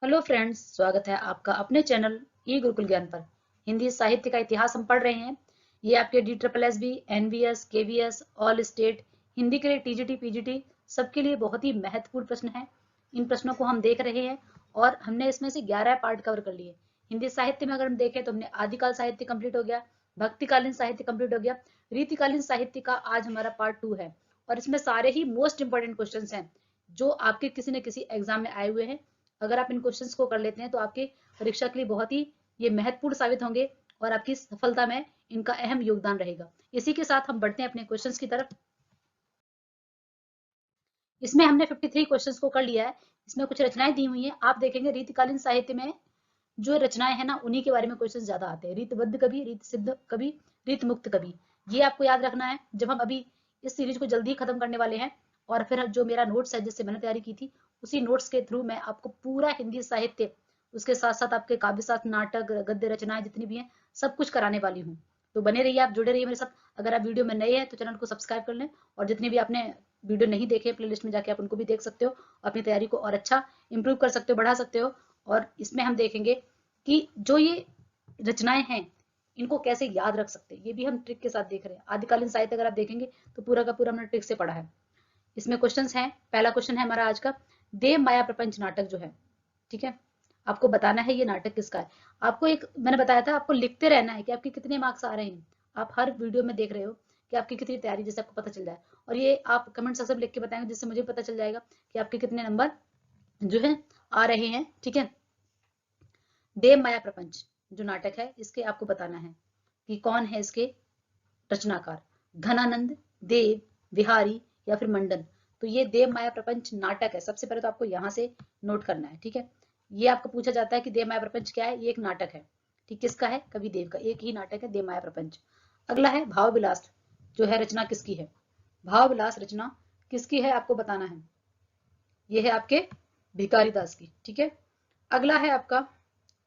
Hello friends, स्वागत है आपका अपने चैनल ई गुरुकुल ज्ञान पर। हिंदी साहित्य का इतिहास हम पढ़ रहे हैं। ये आपके DSSB, NVS, KVS, all state, Hindi के लिए TGT, PGT सबके लिए बहुत ही महत्वपूर्ण प्रश्न है। इन प्रश्नों को हम देख रहे हैं और हमने इसमें से 11 पार्ट कवर कर लिए। हिंदी साहित्य में अगर हम देखें तो हमने आदिकाल साहित्य कंप्लीट हो गया, भक्तिकालीन साहित्य कंप्लीट हो गया, रीतिकालीन साहित्य का आज हमारा पार्ट 2 है। और इसमें सारे ही मोस्ट इंपॉर्टेंट क्वेश्चन हैं जो आपके किसी न किसी एग्जाम में आए हुए हैं। अगर आप इन क्वेश्चंस को कर लेते हैं तो आपके परीक्षा के लिए बहुत ही ये महत्वपूर्ण साबित होंगे और आपकी सफलता में इनका अहम योगदान रहेगा। इसी के साथ हम बढ़ते हैं अपने क्वेश्चंस की तरफ। इसमें हमने 53 क्वेश्चंस को कर लिया है। इसमें कुछ रचनाएं दी हुई हैं, आप देखेंगे रीतकालीन साहित्य में जो रचनाएं हैं ना उन्हीं के बारे में क्वेश्चन ज्यादा आते हैं। रीतबद्ध कवि, रीत सिद्ध कवि, रीत मुक्त कवि, ये आपको याद रखना है। जब हम अभी इस सीरीज को जल्दी खत्म करने वाले हैं और फिर जो मेरा नोट्स है जिससे मैंने तैयारी की थी उसी नोट्स के थ्रू मैं आपको पूरा हिंदी साहित्य, उसके साथ साथ आपके काव्य साथ नाटक, गद्य रचनाएं जितनी भी हैं सब कुछ कराने वाली हूँ। तो बने रहिए, आप जुड़े रहिए मेरे साथ। अगर आप वीडियो में नए हैं तो चैनल को सब्सक्राइब कर लें और जितने भी आपने वीडियो नहीं देखे प्लेलिस्ट में जाके आप उनको भी देख सकते हो, अपनी तैयारी को और अच्छा इंप्रूव कर सकते हो, बढ़ा सकते हो। और इसमें हम देखेंगे कि जो ये रचनाएं हैं इनको कैसे याद रख सकते हैं, ये भी हम ट्रिक के साथ देख रहे हैं। आदिकालीन साहित्य अगर आप देखेंगे तो पूरा का पूरा हमने ट्रिक से पढ़ा है। इसमें क्वेश्चंस हैं। पहला क्वेश्चन है हमारा आज का, देव माया प्रपंच नाटक जो है, ठीक है, आपको बताना है ये नाटक किसका है। आपको एक मैंने बताया था आपको लिखते रहना है कि आपके कितने मार्क्स आ रहे हैं। आप हर वीडियो में देख रहे हो कि आपकी कितनी तैयारी, जैसे आपको पता चल जाए। और ये आप कमेंट सेक्शन में लिख के बताएंगे जिससे मुझे पता चल जाएगा कि आपके कितने नंबर जो है आ रहे हैं, ठीक है। देव माया प्रपंच जो नाटक है इसके आपको बताना है कि कौन है इसके रचनाकार, घनानंद, देव, बिहारी या फिर मंडन। तो ये देव माया प्रपंच नाटक है। सबसे पहले तो आपको यहाँ से नोट करना है, ठीक है। ये आपको पूछा जाता है कि देव माया प्रपंच क्या है। ये एक नाटक है, ठीक, किसका है, कवि देव का, एक ही नाटक है देव माया प्रपंच। अगला है भाव विलास, जो है रचना किसकी है। भाव विलास रचना किसकी है आपको बताना है। ये है आपके भिखारी दास की, ठीक है। अगला है आपका,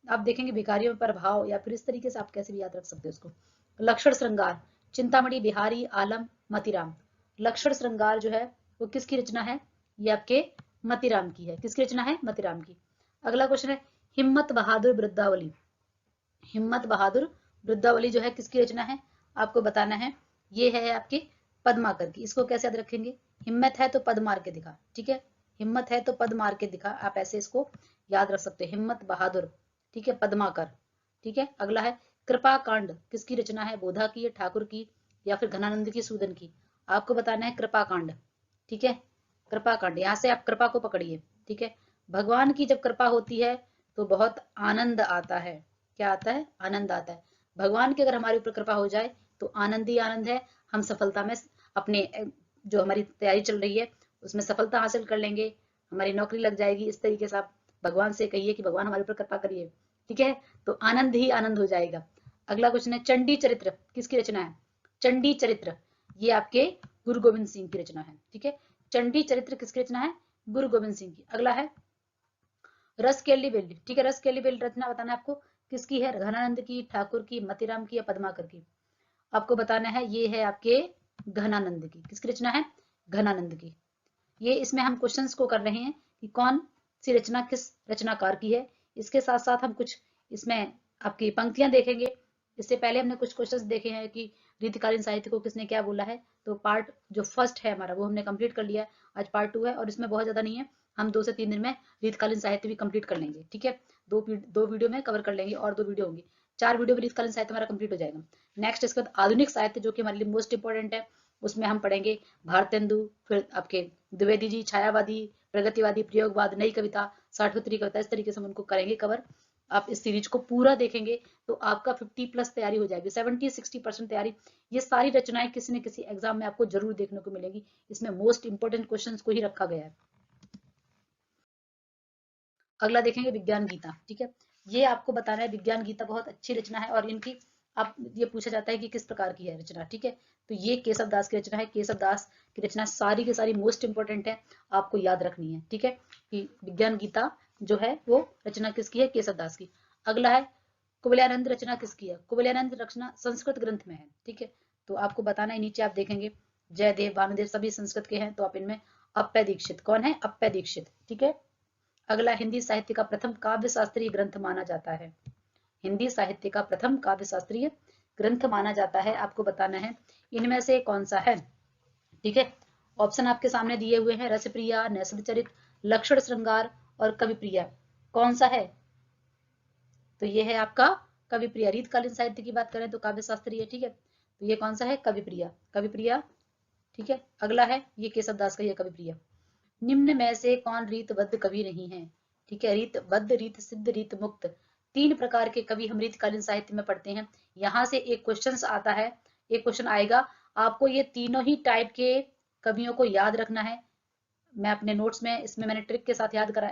आप देखेंगे भिखारियों पर भाव, या फिर इस तरीके से आप कैसे भी याद रख सकते हो इसको। लक्षण श्रृंगार, चिंतामणि, बिहारी, आलम, मतीराम। लक्षण श्रृंगार जो है वो किसकी रचना है, ये आपके मतीराम की है। किसकी रचना है, मतीराम की। अगला क्वेश्चन है हिम्मत बहादुर वृद्धावली। हिम्मत बहादुर वृद्धावली जो है किसकी रचना है, आपको बताना है। ये है आपके पद्माकर की। इसको कैसे याद रखेंगे, हिम्मत है तो पद मार के दिखा, ठीक है। हिम्मत है तो पद मार के दिखा, आप ऐसे इसको याद रख सकते हो, हिम्मत बहादुर, ठीक है, पद्माकर, ठीक है। अगला है कृपा कांड, किसकी रचना है, बोधा की, ठाकुर की या फिर घनानंद की, सूदन की। आपको बताना है कृपा कांड, ठीक है। कृपा कांड, यहाँ से आप कृपा को पकड़िए, ठीक है। भगवान की जब कृपा होती है तो बहुत आनंद आता है। क्या आता है, आनंद आता है। भगवान की अगर हमारे ऊपर कृपा हो जाए तो आनंद ही आनंद है। हम सफलता में अपने जो हमारी तैयारी चल रही है उसमें सफलता हासिल कर लेंगे, हमारी नौकरी लग जाएगी। इस तरीके से आप भगवान से कहिए कि भगवान हमारे ऊपर कृपा करिए, ठीक है, तो आनंद ही आनंद हो जाएगा। अगला क्वेश्चन है चंडी चरित्र किसकी रचना है। चंडी चरित्र ये आपके गुरु गोविंद सिंह की रचना है, ठीक है। चंडी चरित्र किसकी रचना है, गुरु गोविंद सिंह की। अगला है रस केली बेली, ठीक है, रस केली बेली रचना बताना है आपको किसकी है, घनानंद की, ठाकुर की, मतीराम की या पद्माकर की। आपको बताना है ये है आपके घनानंद की। किसकी रचना है, घनानंद की। ये इसमें हम क्वेश्चंस को कर रहे हैं कि कौन सी रचना किस रचनाकार की है। इसके साथ साथ हम कुछ इसमें आपकी पंक्तियां देखेंगे। इससे पहले हमने कुछ क्वेश्चंस देखे हैं कि रीतिकालीन साहित्य को किसने क्या बोला है। तो पार्ट जो फर्स्ट है हमारा वो हमने कंप्लीट कर लिया है। आज पार्ट 2 है और इसमें बहुत ज्यादा नहीं है, हम 2 से 3 दिन में रीतकालीन साहित्य भी कंप्लीट कर लेंगे, ठीक है। दो वीडियो में कवर कर लेंगे और 2 वीडियो होंगी, 4 वीडियो में रीतकालीन साहित्य हमारा कंप्लीट हो जाएगा। नेक्स्ट इसके बाद आधुनिक साहित्य जो कि हमारे लिए मोस्ट इंपॉर्टेंट है, उसमें हम पढ़ेंगे भारतेंदु, फिर आपके द्विवेदी जी, छायावादी, प्रगतिवादी, प्रयोगवाद, नई कविता, साठोत्तरी कविता। इस तरीके से हम उनको करेंगे कवर। आप इस सीरीज को पूरा देखेंगे तो आपका 50+ तैयारी हो जाएगी, 70-60% तैयारी। ये सारी रचनाएं किसी न किसी एग्जाम में आपको जरूर देखने को मिलेगी। इसमें मोस्ट इंपोर्टेंट क्वेश्चंस को ही रखा गया है। अगला देखेंगे विज्ञान गीता, ठीक है। ये आपको बताना है, विज्ञान गीता बहुत अच्छी रचना है और इनकी आप ये पूछा जाता है कि किस प्रकार की है रचना, ठीक है। तो ये केशव दास की रचना है। केशव दास की रचना सारी की सारी मोस्ट इंपोर्टेंट है, आपको याद रखनी है, ठीक है, कि विज्ञान गीता जो है वो रचना किसकी है, केशव दास की। अगला है कुवलयानंद रचना किसकी है। कुवलयानंद रचना संस्कृत ग्रंथ में है, ठीक है। तो आपको बताना है, नीचे आप देखेंगे जयदेव, भानुदेव सभी संस्कृत के हैं। तो आप इनमें अप्पय दीक्षित, कौन है, अप्पय दीक्षित, ठीक है। अगला, हिंदी साहित्य का प्रथम काव्य शास्त्रीय ग्रंथ माना जाता है। हिंदी साहित्य का प्रथम काव्य शास्त्रीय ग्रंथ माना जाता है, आपको बताना है इनमें से कौन सा है। ठीक है, ऑप्शन आपके सामने दिए हुए हैं, रसप्रिया, नैषधचरित, लक्षण श्रृंगार और कविप्रिया। कौन सा है? तो ये है आपका कविप्रिया। रीतकालीन साहित्य की बात करें तो काव्य शास्त्रीय। ठीक है, तो ये कौन सा है? कविप्रिया, कविप्रिया। ठीक है, अगला है ये केशव दास का, ये कविप्रिया। निम्न में से कौन रीतबद्ध कवि नहीं है? ठीक है, रीतबद्ध, रीत सिद्ध, रीत मुक्त, 3 प्रकार के कवि हम रीतकालीन साहित्य में पढ़ते हैं। यहाँ से एक क्वेश्चन आता है, एक क्वेश्चन आएगा, आपको ये तीनों ही टाइप के कवियों को याद रखना है। मैं अपने नोट्स में इसमें मैंने ट्रिक के साथ याद करा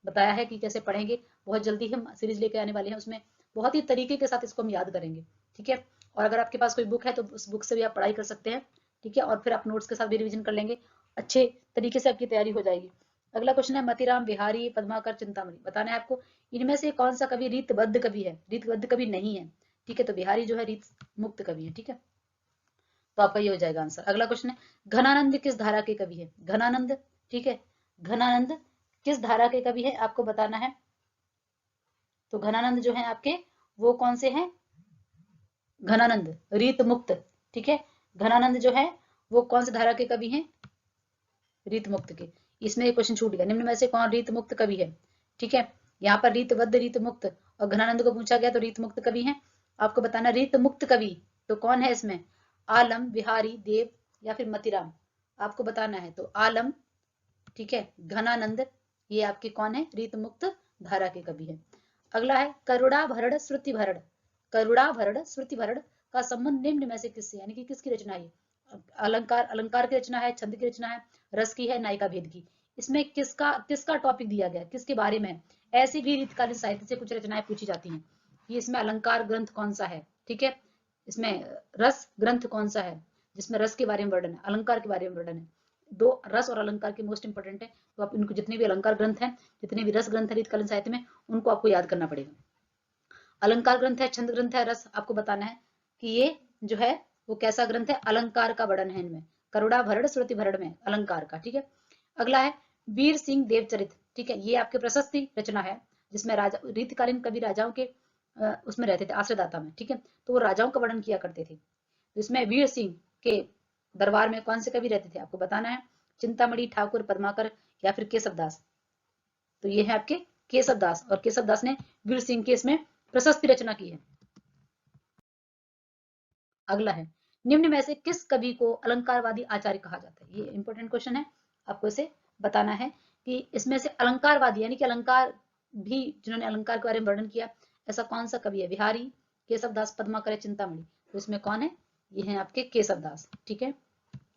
बताया है कि कैसे पढ़ेंगे। बहुत जल्दी हम सीरीज लेके आने वाले हैं, उसमें बहुत ही तरीके के साथ इसको हम याद करेंगे। ठीक है, और अगर आपके पास कोई बुक है तो उस बुक से भी आप पढ़ाई कर सकते हैं। ठीक है, और फिर आप नोट्स के साथ भी रिवीजन कर लेंगे, अच्छे तरीके से आपकी तैयारी हो जाएगी। अगला क्वेश्चन है, मतीराम, बिहारी, पद्माकर, चिंतामणि, बताना है आपको इनमें से कौन सा कवि रीतबद्ध कवि है? रीतबद्ध कवि नहीं है। ठीक है, तो बिहारी जो है रीत मुक्त कवि है। ठीक है, तो आपका ये हो जाएगा आंसर। अगला क्वेश्चन है, घनानंद किस धारा के कवि है? घनानंद, ठीक है, घनानंद किस धारा के कवि है आपको बताना है। तो घनानंद जो है आपके वो कौन से हैं? घनानंद रीत मुक्त। ठीक है, घनानंद जो है वो कौन से धारा के कवि हैं? रीत मुक्त के। इसमें एक क्वेश्चन छूट गया, निम्न में से कौन रीत मुक्त कवि है? ठीक है, यहाँ पर रीतबद्ध, रीत मुक्त और घनानंद को पूछा गया तो रीत मुक्त कवि है। आपको बताना रीत मुक्त कवि तो कौन है इसमें? आलम, बिहारी, देव या फिर मतीराम, आपको बताना है। तो आलम, ठीक है, घनानंद, ये आपके कौन है? रीत मुक्त धारा के कवि है। अगला है, करुणा भरण श्रुति भरण, करुणा भरण श्रुति भरण का संबंध निम्न में से किससे, यानी कि किसकी रचना है? अलंकार, अलंकार की रचना है, छंद की रचना है, रस की है, नायिका भेद की। इसमें किसका किसका टॉपिक दिया गया, किसके बारे में? ऐसी भी रीतकालीन साहित्य से कुछ रचनाएं पूछी जाती हैं कि इसमें अलंकार ग्रंथ कौन सा है। ठीक है, इसमें रस ग्रंथ कौन सा है जिसमें रस के बारे में वर्णन है, अलंकार के बारे में वर्णन है। दो, रस और अलंकार के मोस्ट इंपोर्टेंट है, तो आप इनको जितने भी अलंकार ग्रंथ हैं, जितने भी रस ग्रंथ है रीतकालीन साहित्य में, उनको आपको याद करना पड़ेगा। अलंकार ग्रंथ है, छंद ग्रंथ है, रस, आपको बताना है कि ये जो है वो कैसा ग्रंथ है? अलंकार का वर्णन है इनमें, करुणा भरण श्रुति भरण में अलंकार का। ठीक है, अगला है वीर सिंह देवचरित। ठीक है, ये आपके प्रशस्ति रचना है जिसमें राजा, रीतकालीन कवि राजाओं के उसमें रहते थे, आश्रयदाता में। ठीक है, तो वो राजाओं का वर्णन किया करते थे। इसमें वीर सिंह के दरबार में कौन से कवि रहते थे आपको बताना है, चिंतामणि, ठाकुर, पद्माकर या फिर केशव दास। तो ये है आपके केशव दास, और केशव दास ने वीर सिंह के इसमें प्रशस्ति रचना की है। अगला है, निम्न में से किस कवि को अलंकारवादी आचार्य कहा जाता है? ये इंपॉर्टेंट क्वेश्चन है, आपको इसे बताना है कि इसमें से अलंकारवादी यानी कि अलंकार भी जिन्होंने अलंकार के बारे में वर्णन किया, ऐसा कौन सा कवि है? बिहारी, केशव दास, पद्माकर, चिंतामणि, तो इसमें कौन है? ये है आपके केशव दास। ठीक है,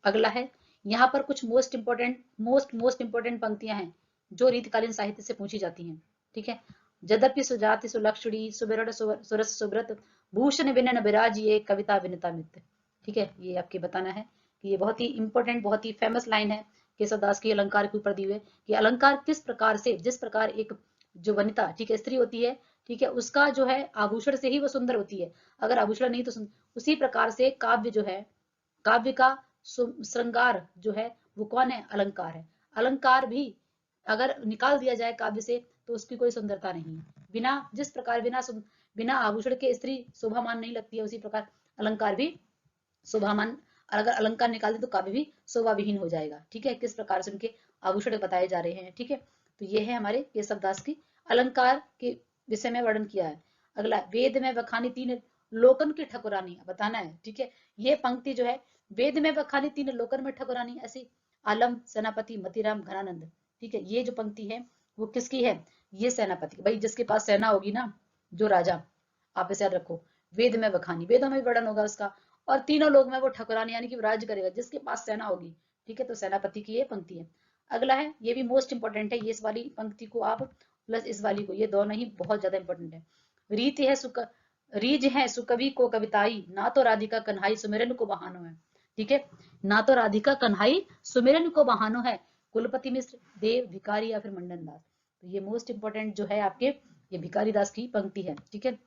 अगला है, यहाँ पर कुछ मोस्ट इंपोर्टेंट पंक्तियां हैं जो रीतकालीन साहित्य से पूछी जाती हैं। ठीक है, यद्यपि सुजाति सुलक्षणी सुबिरड़ सुरस सुब्रत भूषण विनन विराज ये कविता विनता मित्र। ठीक है, ये आपके बताना है कि ये बहुत ही इंपॉर्टेंट, बहुत ही फेमस लाइन है केशव दास की अलंकार के ऊपर दी हुई, कि अलंकार किस प्रकार से, जिस प्रकार एक जो वनिता, ठीक है, स्त्री होती है, ठीक है, उसका जो है आभूषण से ही वो सुंदर होती है, अगर आभूषण नहीं तो उसी प्रकार से काव्य जो है, काव्य का श्रृंगार जो है वो कौन है? अलंकार है। अलंकार भी अगर निकाल दिया जाए काव्य से तो उसकी कोई सुंदरता नहीं है। बिना, जिस प्रकार बिना आभूषण के स्त्री शोभामान नहीं लगती है, उसी प्रकार अलंकार भी शोभामान, अगर अलंकार निकाल दे तो काव्य भी शोभा विहीन हो जाएगा। ठीक है, किस प्रकार से उनके आभूषण बताए जा रहे हैं। ठीक है, तो ये है हमारे केशव दास की अलंकार के विषय में वर्णन किया है। अगला, वेद में बखानी तीन लोकन की ठकुरानी, बताना है। ठीक है, ये पंक्ति जो है, वेद में बखानी तीन लोकन में ठकुरानी, ऐसी आलम, सेनापति, मतीराम, घनानंद। ठीक है, ये जो पंक्ति है वो किसकी है? ये सेनापति, भाई जिसके पास सेना होगी ना, जो राजा, आप इसे याद रखो, वेद में बखानी, वेदों में भी वर्णन होगा उसका, और तीनों लोग में वो ठकुरानी यानी कि राज्य करेगा, जिसके पास सेना होगी। ठीक है, तो सेनापति की ये पंक्ति है। अगला है, ये भी मोस्ट इंपोर्टेंट है, ये इस वाली पंक्ति को आप प्लस इस वाली को, ये दोनों ही बहुत ज्यादा इंपॉर्टेंट है। रीत है सुख, रीज है सुकवि को कविताई, ना तो राधिका कन्हाई सुमिरन को बहानो है। ठीक है, ना तो राधिका कन्हाई सुमिरन को बहानो है, कुलपति मिश्र, देव, भिखारी या फिर मंडन दास। तो ये मोस्ट इंपोर्टेंट जो है आपके, ये भिखारी दास की पंक्ति है। ठीक है,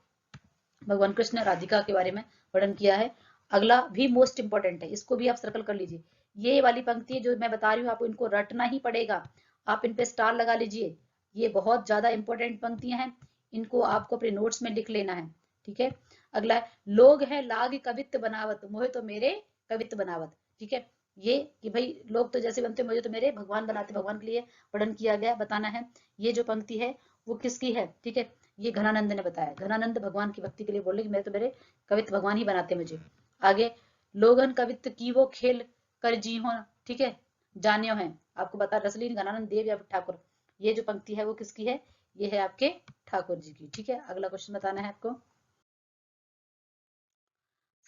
भगवान कृष्ण ने राधिका के बारे में वर्णन किया है। अगला भी मोस्ट इंपोर्टेंट है, इसको भी आप सर्कल कर लीजिए। ये वाली पंक्ति जो मैं बता रही हूँ आपको, इनको रटना ही पड़ेगा, आप इन पे स्टार लगा लीजिए। ये बहुत ज्यादा इंपॉर्टेंट पंक्तियां हैं, इनको आपको अपने नोट्स में लिख लेना है। ठीक है, अगला है, लोग है लाग कवित्त बनावत, मोहे तो मेरे कवित्त बनावत। ठीक है, ये कि भाई लोग तो जैसे बनते मुझे तो मेरे भगवान बनाते, भगवान के लिए वर्णन किया गया, बताना है। ये जो पंक्ति है वो किसकी है? ठीक है, ये घनानंद ने बताया, घनानंद भगवान की भक्ति के लिए बोले कि मेरे तो मेरे कवित्त भगवान ही बनाते मुझे। आगे, लोगन कवित्त की वो खेल कर जी हो, ठीक है, जानियो है, आपको बता रसलीन घनानंद देव या ठाकुर, ये जो पंक्ति है वो किसकी है? ये है आपके ठाकुर जी की। ठीक है, अगला क्वेश्चन बताना है आपको।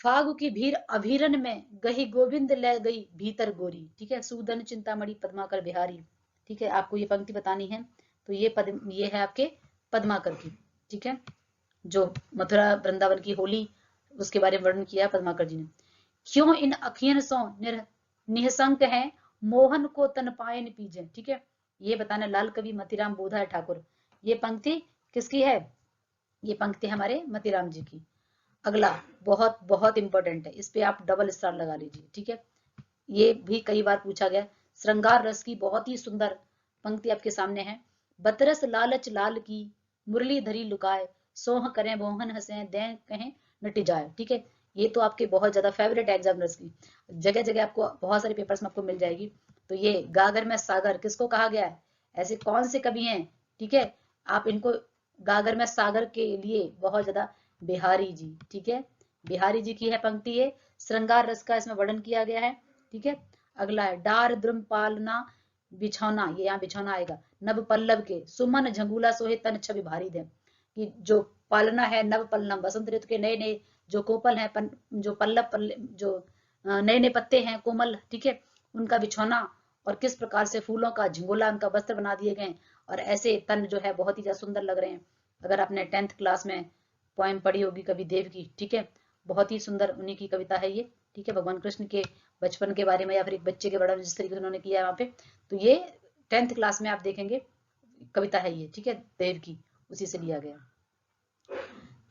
फागु की भीर अभीरन में गही गोविंद ले गई भीतर गोरी। ठीक है, सूदन चिंतामणि पद्माकर बिहारी। ठीक है, आपको ये पंक्ति बतानी है। तो ये है आपके पद्माकर की। ठीक है, जो मथुरा वृंदावन की होली उसके बारे में वर्णन किया पद्माकर जी ने। क्यों इन अखियन सो निहसंक है, मोहन को तन पायन पीजे। ठीक है, ये बताना लाल कवि मतीराम बोधा है ठाकुर। ये पंक्ति किसकी है? ये पंक्ति हमारे मतीराम जी की। अगला बहुत बहुत इंपॉर्टेंट है, इस पे आप डबल स्टार लगा लीजिए। ठीक है, ये भी कई बार पूछा गया। श्रृंगार रस की बहुत ही सुंदर पंक्ति आपके सामने है। बतरस लालच लाल की मुरली धरी लुकाए, सोह करें मोहन हंसे दे कहें नटी जाए। ठीक है, ये तो आपके बहुत ज्यादा फेवरेट एग्जामिनर्स की जगह जगह आपको बहुत सारे पेपर्स में आपको मिल जाएगी। तो ये गागर में सागर किसको कहा गया है? ऐसे कौन से कवि हैं? ठीक है, आप इनको गागर में सागर के लिए बहुत ज्यादा, बिहारी जी। ठीक है, बिहारी जी की है पंक्ति ये, श्रृंगार रस का इसमें वर्णन किया गया है। ठीक है, अगला है, डार द्रुम पालना बिछौना, ये यहाँ बिछौना आएगा, नव पल्लव के सुमन झंगूला सोहे तन छवि भारी दे। कि जो पालना है नव पल्लव, बसंत ऋतु के नए नए जो कोपल है, जो पल्लव जो नए नए पत्ते हैं कोमल, ठीक है, उनका बिछौना, और किस प्रकार से फूलों का झंगोला उनका वस्त्र बना दिए गए, और ऐसे तन जो है बहुत ही ज्यादा सुंदर लग रहे हैं। अगर आपने 10th क्लास में पोएम पढ़ी होगी कवि देव की, ठीक है, बहुत ही सुंदर उन्हीं की कविता है ये। ठीक है, भगवान कृष्ण के बचपन के बारे में या फिर एक बच्चे के बारे में जिस तरीके से उन्होंने किया है वहां पे, तो ये 10th क्लास में आप देखेंगे कविता है ये। ठीक है, देव की, उसी से लिया गया।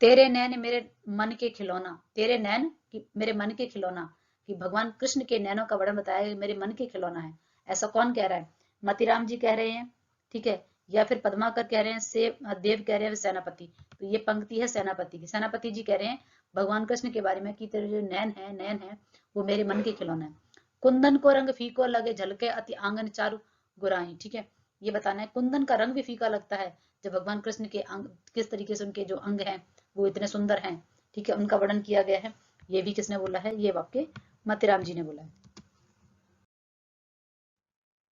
तेरे नैन मेरे मन के खिलौना, तेरे नैन मेरे मन के खिलौना, कि भगवान कृष्ण के नैनों का वर्णन बताया है, मेरे मन के खिलौना है। ऐसा कौन कह रहा है? मतीराम जी कह रहे हैं, ठीक है, या फिर पद्माकर कह रहे हैं, से देव कह रहे हैं, सेनापति। तो ये पंक्ति है सेनापति की। सेनापति जी कह रहे हैं भगवान कृष्ण के बारे में कि तेरे जो नैन है वो मेरे मन के खिलौना है। कुंदन को रंग फीको लगे झलके अति आंगन चारु गुराई। ठीक है, ये बताना है कुंदन का रंग भी फीका लगता है जब भगवान कृष्ण के अंग, किस तरीके से उनके जो अंग हैं वो इतने सुंदर हैं। ठीक है, उनका वर्णन किया गया है। ये भी किसने बोला है? ये वाक्य मतीराम जी ने बोला है।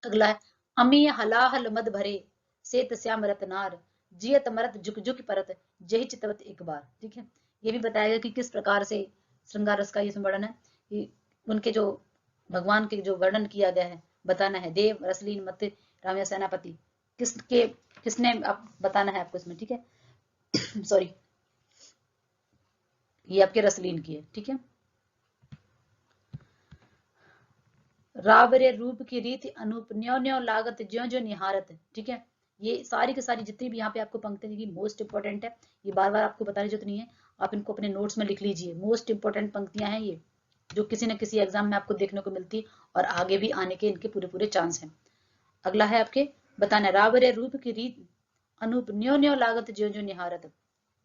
अगला है, अमी हलाहल मद भरे सेत श्याम रतनार, जियत मरत झुक झुक परत जही चितवत एक बार। ठीक है, ये भी बताएगा कि किस प्रकार से श्रृंगार रस का ये वर्णन है, कि उनके जो भगवान के जो वर्णन किया गया है बताना है। देव रसलीन मत राम सेनापति किसके, किसने आप बताना है आपको इसमें। ठीक है सॉरी, ये आपके रसलीन की है। ठीक है, रावरे रूप की रीति अनूप न्यो न्यो लागत ज्यो ज्यो निहारत। ठीक है, ये सारी की सारी जितनी भी यहाँ पे आपको पंक्ति की मोस्ट इंपोर्टेंट है, ये बार बार आपको बताने जरूरत नहीं है, आप इनको अपने नोट्स में लिख लीजिए। मोस्ट इंपोर्टेंट पंक्तियां हैं ये, जो किसी न किसी एग्जाम में आपको देखने को मिलती, और आगे भी आने के इनके पूरे पूरे चांस हैं। अगला है आपके बताना, रावरे रूप की रीत अनूप न्यो न्यो लागत ज्यो ज्यो निहारत।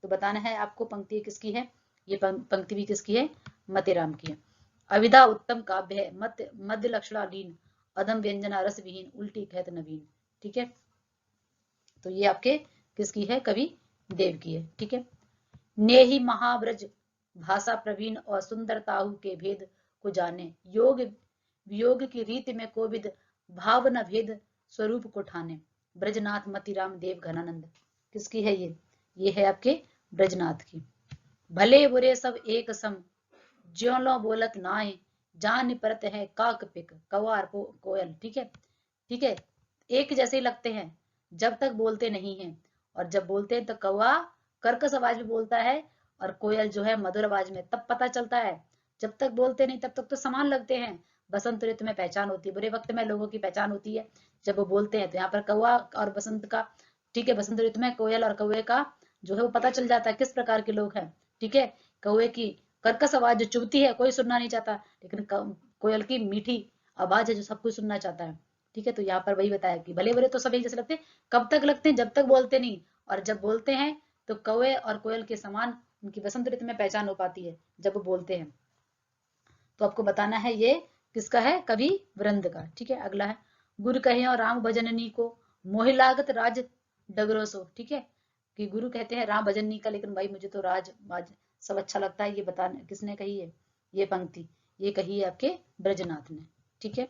तो बताना है आपको पंक्ति किसकी है? ये पंक्ति भी किसकी है? मतीराम की है। अविदा उत्तम काव्य है, मध्य लक्षणालीन, अधम व्यंजना रस विहीन, उल्टी कहत नवीन। ठीक है, तो ये आपके किसकी है? कवि देव की है। ठीक है, ने ही महाव्रज भाषा प्रवीण और सुंदरताहु के भेद को जाने, योग वियोग की रीति में कोविद भाव न भेद स्वरूप को ठाने। ब्रजनाथ मतीराम देव घनानंद किसकी है ये है आपके ब्रजनाथ की। भले बुरे सब एक सम ज्यों लो बोलत नाय, जान परत है काक पिक कवार कोयल। ठीक है, ठीक है, एक जैसे ही लगते हैं जब तक बोलते नहीं हैं, और जब बोलते हैं तो कौवा कर्कश आवाज में बोलता है, और कोयल जो है मधुर आवाज में, तब पता चलता है। जब तक बोलते नहीं तब तक तो समान लगते हैं। बसंत ऋतु में पहचान होती है, बुरे वक्त में लोगों की पहचान होती है जब वो बोलते हैं। तो यहाँ पर कौवा और बसंत का, ठीक है, बसंत ऋतु में कोयल और कौवे का जो है वो पता चल जाता है किस प्रकार के लोग हैं। ठीक है, कौवे की कर्कश आवाज जो चुभती है कोई सुनना नहीं चाहता, लेकिन कोयल की मीठी आवाज है जो सब कुछ सुनना चाहता है। ठीक है। तो यहाँ पर वही बताया कि भले भले तो सब एक जैसे लगते हैं, कब तक लगते हैं, जब तक बोलते नहीं, और जब बोलते हैं तो कौवे और कोयल के समान उनकी बसंत ऋतु में पहचान हो पाती है जब वो बोलते हैं। तो आपको बताना है ये किसका है, कवि वृंद का। ठीक है। अगला है, गुरु कहे और राम भजननी को मोहि लागत राज डगरो सो। ठीक है, कि गुरु कहते हैं राम भजननी का, लेकिन भाई मुझे तो राज सब अच्छा लगता है। ये बताने किसने कही है ये पंक्ति, ये कही है आपके ब्रजनाथ ने। ठीक है।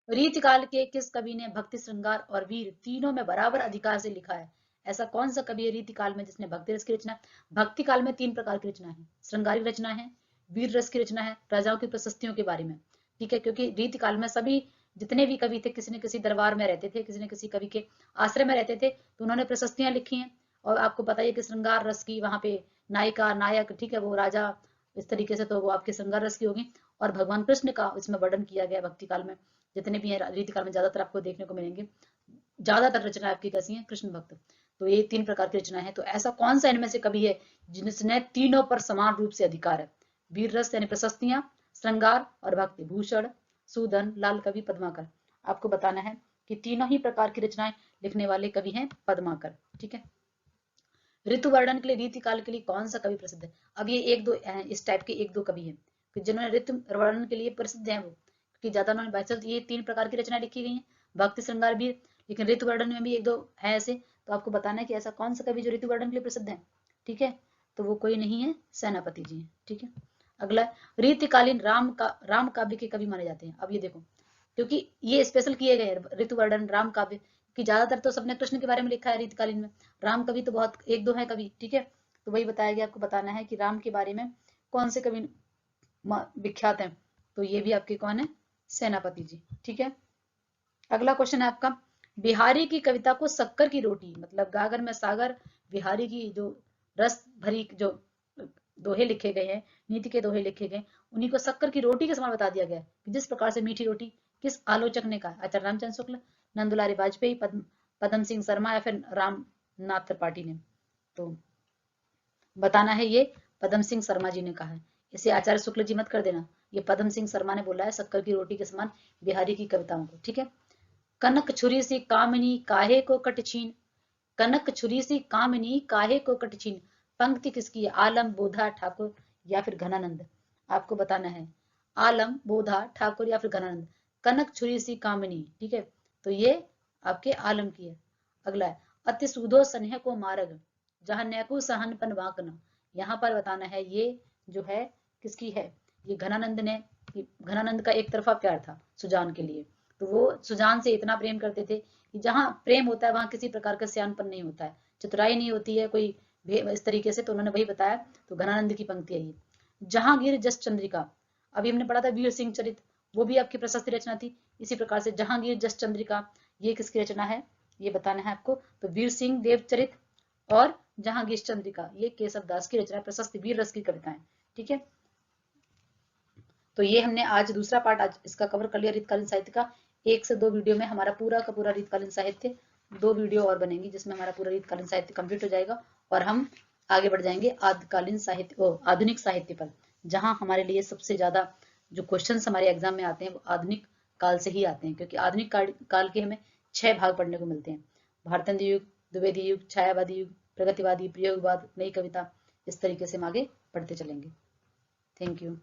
रीतिकाल के किस कवि ने भक्ति, श्रृंगार और वीर तीनों में बराबर अधिकार से लिखा है? ऐसा कौन सा कवि है रीतिकाल में जिसने भक्ति रस की रचना? भक्ति काल में 3 प्रकार की रचना है, श्रृंगारिक रचना है, वीर रस की रचना है, राजाओं की प्रशस्तियों के बारे में। ठीक है, क्योंकि रीतिकाल में सभी जितने भी कवि थे किसी न किसी दरबार में रहते थे, किसी न किसी कवि के आश्रय में रहते थे, तो उन्होंने प्रशस्तियां लिखी हैं। और आपको पता है कि श्रृंगार रस की वहां पे नायिका नायक, ठीक है, वो राजा, इस तरीके से तो वो आपके श्रृंगार रस की होगी। और भगवान कृष्ण का इसमें वर्णन किया गया भक्ति काल में। जितने भी हैं रीतिकाल में ज्यादातर आपको देखने को मिलेंगे, ज्यादातर रचना आपकी कैसी है, कृष्ण भक्त। तो ये 3 प्रकार की रचना है। तो ऐसा कौन सा इनमें से कवि है जिसने तीनों पर समान रूप से अधिकार है? वीर रस यानी प्रशस्तियां, श्रृंगार और भक्ति, भूषण, सूदन, लाल कवि, पद्माकर। आपको बताना है कि तीनों ही प्रकार की रचनाएं लिखने वाले कवि हैं पद्माकर। ठीक है। ऋतु वर्णन के लिए, रीतिकाल के लिए कौन सा कवि प्रसिद्ध है? अब ये एक दो इस टाइप के एक दो कवि हैं जिन्होंने ऋतु वर्णन के लिए प्रसिद्ध है, वो क्योंकि ज्यादा उन्होंने बाइसल ये 3 प्रकार की रचना लिखी गई हैं, भक्ति, श्रृंगार, वीर। लेकिन ऋतु वर्णन में भी एक दो है ऐसे। तो आपको बताना है कि ऐसा कौन सा कवि जो ऋतु वर्णन के लिए प्रसिद्ध है। ठीक है, तो वो कोई नहीं है, सेनापति जी है। ठीक है। अगला, रीतिकालीन राम काव्य के कवि माने जाते हैं। अब ये देखो, क्योंकि ये स्पेशल किए गए ऋतु वर्णन राम काव्य, कि ज्यादातर तो सबने कृष्ण के बारे में लिखा है रीतकालीन में, राम कवि तो बहुत एक दो है कवि। ठीक है, तो वही बताया गया, आपको बताना है कि राम के बारे में कौन से कवि विख्यात हैं। तो ये भी आपके कौन है, सेनापति जी। ठीक है। अगला क्वेश्चन है आपका, बिहारी की कविता को शक्कर की रोटी, मतलब गागर में सागर, बिहारी की जो रस भरी जो दोहे लिखे गए हैं, नीति के दोहे लिखे गए, उन्हीं को शक्कर की रोटी के समान बता दिया गया है। जिस प्रकार से मीठी रोटी, किस आलोचक ने कहा? आचार्य रामचंद्र शुक्ल, नंदुलारी वाजपेयी, पद्म सिंह शर्मा, या फिर रामनाथ त्रिपाठी ने? तो बताना है ये पद्म सिंह शर्मा जी ने कहा है। इसे आचार्य शुक्ल जी मत कर देना, ये पद्म सिंह शर्मा ने बोला है शक्कर की रोटी के समान बिहारी की कविताओं को। ठीक है। कनक छुरी सी कामिनी काहे को कट छीन, कनक छुरी सी कामिनी काहे को कट छीन, पंक्ति किसकी है? आलम, बोधा, ठाकुर या फिर घनानंद? आपको बताना है आलम, बोधा, ठाकुर या फिर घनानंद। कनक छुरी सी कामिनी, ठीक है, तो ये आपके आलम की है। अगला है, अति सुधो स्नेह को मार्ग, जहां नैकु सहन पन वाकना। यहाँ पर बताना है ये जो है किसकी है? ये घनानंद ने, घनानंद का एक तरफा प्यार था सुजान के लिए। तो वो सुजान से इतना प्रेम करते थे कि जहाँ प्रेम होता है वहां किसी प्रकार का सियानपन नहीं होता है, चतुराई नहीं होती है कोई इस तरीके से। तो उन्होंने वही बताया। तो घनानंद की पंक्ति है ये। जहांगीर जस चंद्रिका, अभी हमने पढ़ा था वीर सिंह चरित, वो भी आपकी प्रशस्ति रचना थी। इसी प्रकार से जहांगीर जस चंद्रिका, ये किसकी रचना है? ये बताना है आपको। तो वीर सिंह देव चरित और जहांगीर चंद्रिका, ये केशव दास की रचना, प्रशस्ति वीर रस की कविताएं। ठीक है। तो ये हमने आज दूसरा पार्ट आज इसका कवर कर लिया रीतकालीन साहित्य का। 1 से 2 वीडियो में हमारा पूरा का पूरा रीतकालीन साहित्य, 2 वीडियो और बनेंगी जिसमें हमारा पूरा रीतकालीन साहित्य कंप्लीट हो जाएगा और हम आगे बढ़ जाएंगे आदिकालीन साहित्य, आधुनिक साहित्य पर, जहां हमारे लिए सबसे ज्यादा जो क्वेश्चन हमारे एग्जाम में आते हैं वो आधुनिक काल से ही आते हैं, क्योंकि आधुनिक काल के हमें 6 भाग पढ़ने को मिलते हैं। भारतेंद्र युग, द्विवेदी युग, छायावादी युग, प्रगतिवादी, प्रयोगवाद, नई कविता, इस तरीके से हम आगे पढ़ते चलेंगे। Thank you.